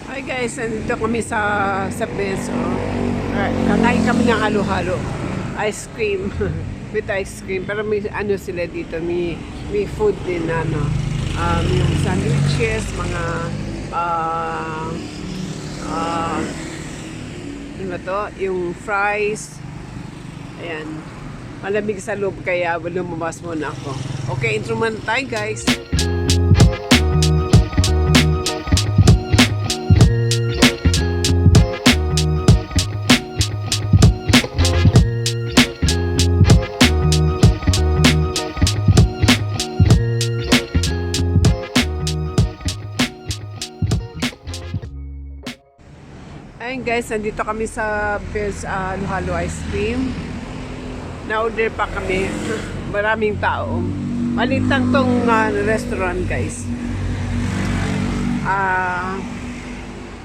Hi guys, nandito kami sa Beso. Kakain kami ng halo-halo. Ice cream. With ice cream. Pero may ano sila dito, may food din ano. Yung sandwiches, mga ano ba to? Yung fries. Ayan. Malamig sa loob kaya lumabas muna ako. Okay, intro muna tayo guys. Ayun guys, nandito kami sa Bell's Halo Ice Cream. Na-order pa kami. Maraming tao. Maliit lang tong restaurant guys.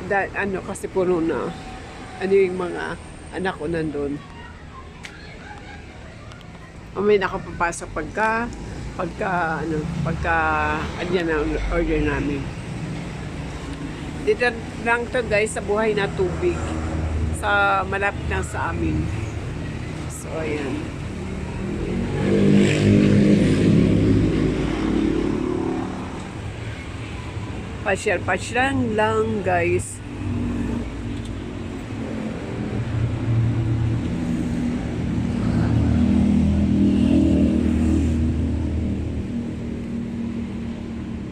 Ano kasi puno na. Ano yung mga anak ko nandun. May nakapapasok pagka andyan na order namin. Dito lang to guys sa buhay na tubig. Sa malapit lang sa amin. So ayan. Pasyal lang guys.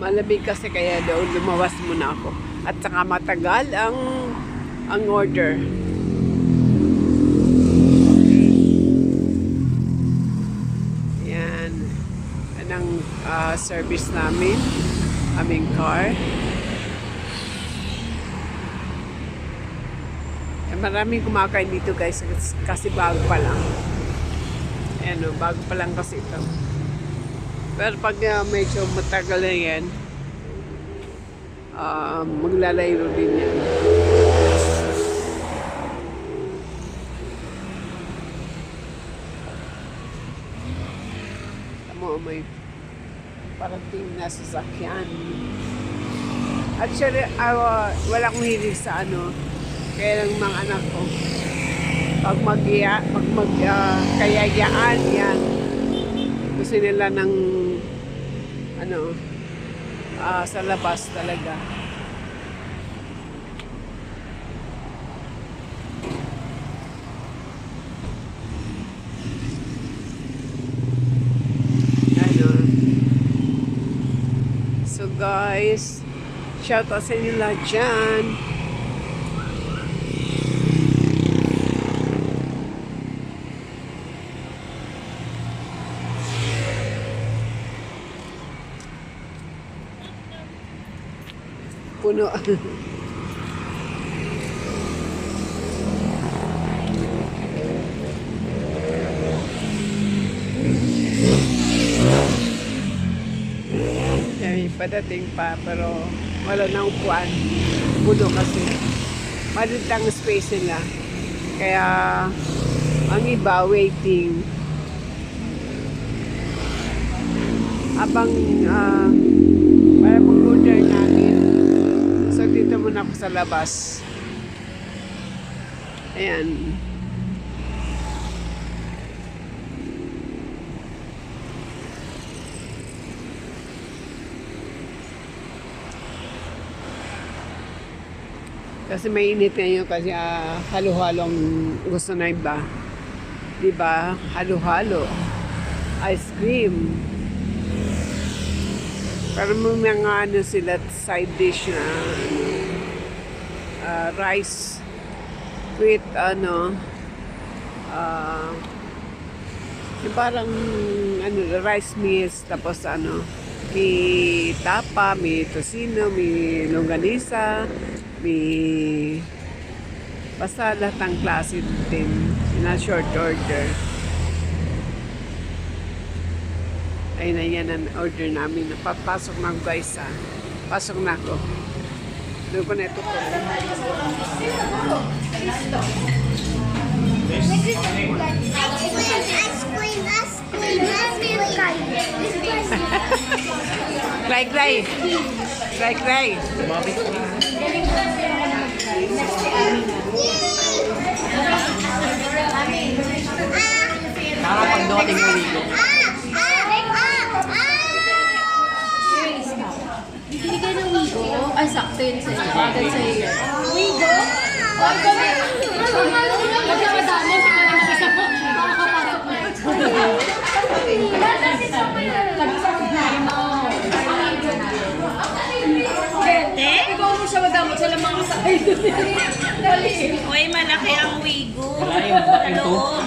Malamig kasi kaya daw lumawas muna ako. At saka matagal ang order. Yan. Yan ang service namin. Aming car. Maraming kumakain dito guys kasi bago pa lang. Ayan o, bago pa lang kasi ito. Pero pag medyo matagal na yan, maglalayro din yan. Tamo, may parating na sasakyan. Actually, wala akong hilig sa ano, kaya ng mga anak ko. Pag kayayaan yan, gusto nila ng ano, sa labas talaga. Ano. So guys, shout out sa inyo lahat dyan. Puno. May padating pa pero wala nang upuan. Puno kasi. Malit ang space nila. Kaya ang iba waiting. Habang para mag-order namin. So dito muna ako sa labas. Ayan. Kasi may init ngayon kasi halo-halong gusto na iba. Diba? Halo-halo. Ice cream. Pero may mga ano sila side dish na rice with ano yung parang ano rice meals tapos ano may tapa, may tocino, may longganisa, may basta lahat ng klase din na short order. Ayun na yan ang order namin. Papasok na guys Pasok na ako. Doon ko na ito po. Cry. dumating yung ligo. Bibigay ng wigo. Ay, sakto yun sa'yo. Bagay sa'yo yun. Wigo? Ay, kami. Huwag ka madami. Makakapasok na. Gente? Ikaw mo siya madamot siya lang mga kasakay. Uy, malaki ang wigo. Wala yung to.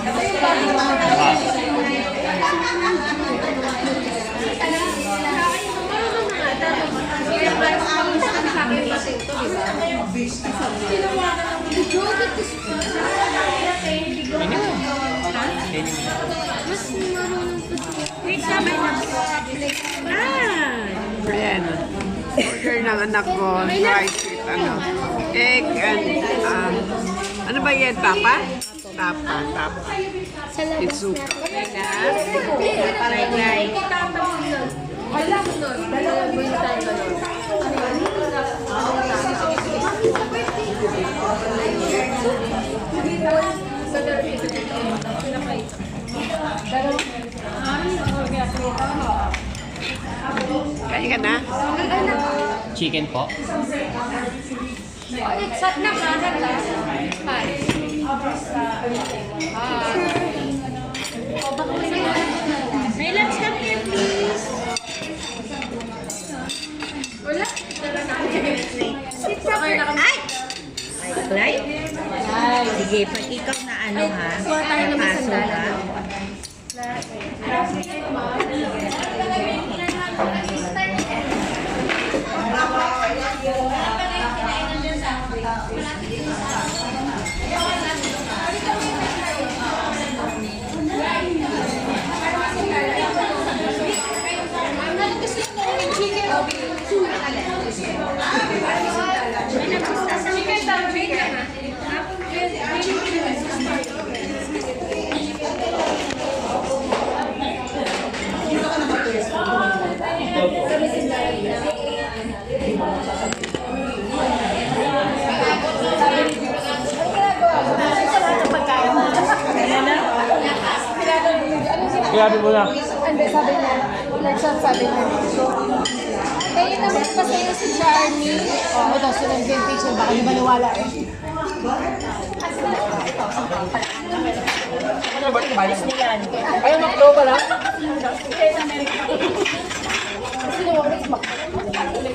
Wait, sabay na. Ayan. Order ng anak ko, rice with ano, egg and, ano ba yan, tapa? Tapa. Itsuka. Paray-paray. Alam mo nun. Dalawang buwan tayo nun. Kain ka na? Chicken po. Sat na ka, Hi. May lunch come here, please. Wala. Ay! Baklay? Sige, pag ikaw na ano ha, Kuha tayo ng paso sandal. ha. Grabe mo na. Hindi, sabi niya. Sabi niya. Eh, yun naman pa sa'yo si Charmy. Oh, ito, sunod yung picture. Baka di ba nawala eh. Ano ba ito? Ayaw maklo pala.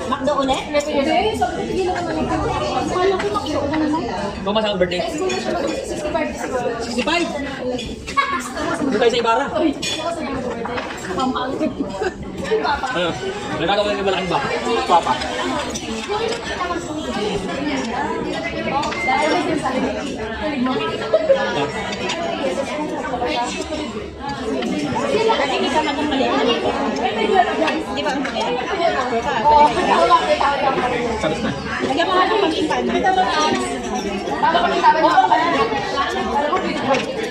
Makdo ulit? Hindi, sabi niya, hindi naman ako. Kala ko makso ka naman. Bumasa ang birthday. 65 siguro. 65! Doon tayo sa Ibarra. Pampangit. Ano? Nagkakawa ng malaking ba? Papa. Dahil may sinasabi. Tulig mo. Kasi hindi ka magkamalit na nito. Di ba ang pangit? Oo, tawag lang. Sabit na. Lagyan mo nga ng pag-ipan. Tama kami sabi mo ako pala.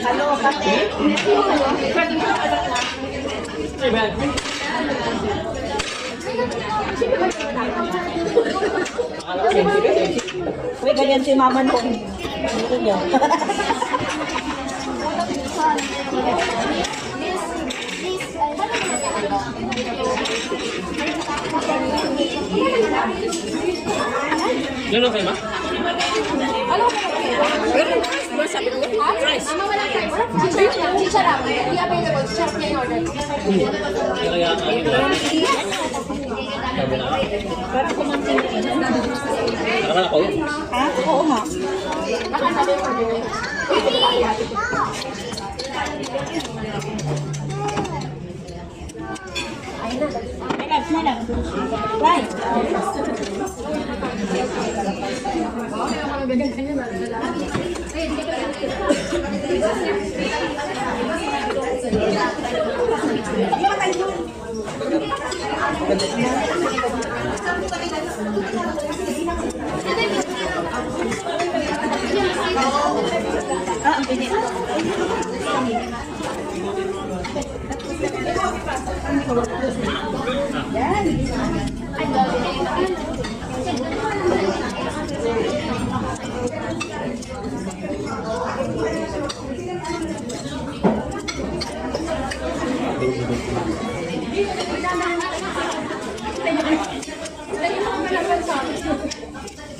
Halo, kape. Ay, man. Uy, ganyan si mama noon. Dito niyo. Ganun kayo ba? Rice. Mama, walang rice. Chicha lang. Hindi available. Chicha lang yung order. Kaya sabi na. Parang kumangkin ka. Nakakalak ko. Ha? Oo nga. Baka sabi yung order. May labs na lang. Right. Ah, ang pinit.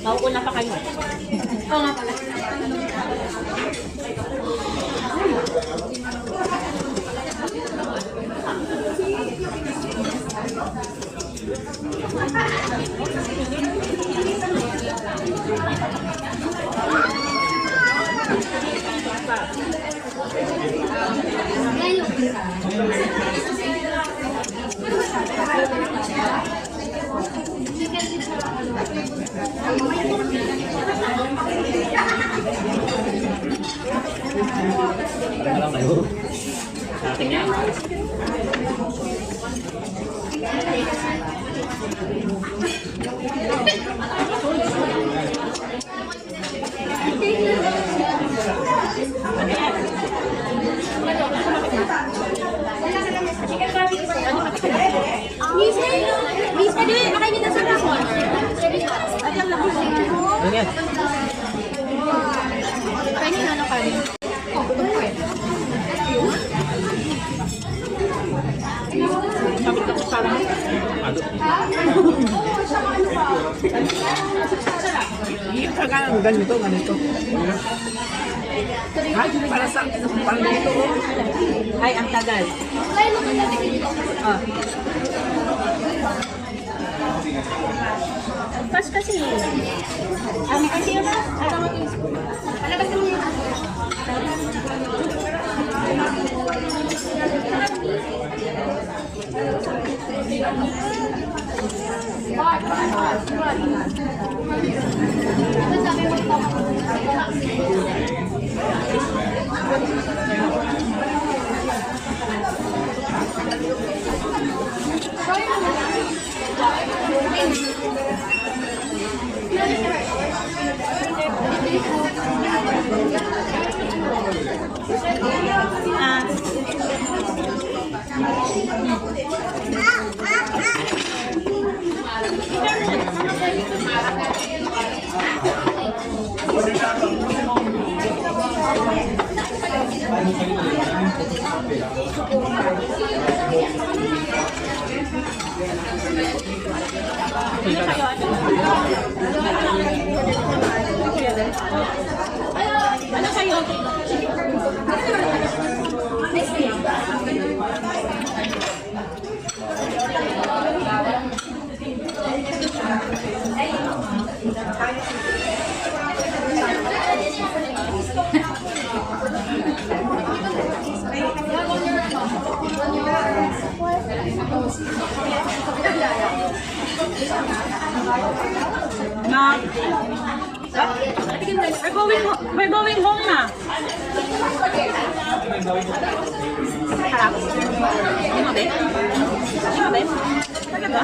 Mauuna pa kayo. Oo nga pala. Tara lang tayo. Sa ating yan. Miss, pwede makain kita sa rapon. Ayan lang. Ano yan? Kainin na ng kanin. Oh, gutom ko eh. Hindi ka nga ganito. Ay, para sa parang dito. Ay, ang tagal. Kain mo kaya dito. Oh. Pas kasi. May kasi yun ba? Palabas mo yun. Ano sa'yo? We're going home na. Harap. Hindi mo, Ben? Talaga ba?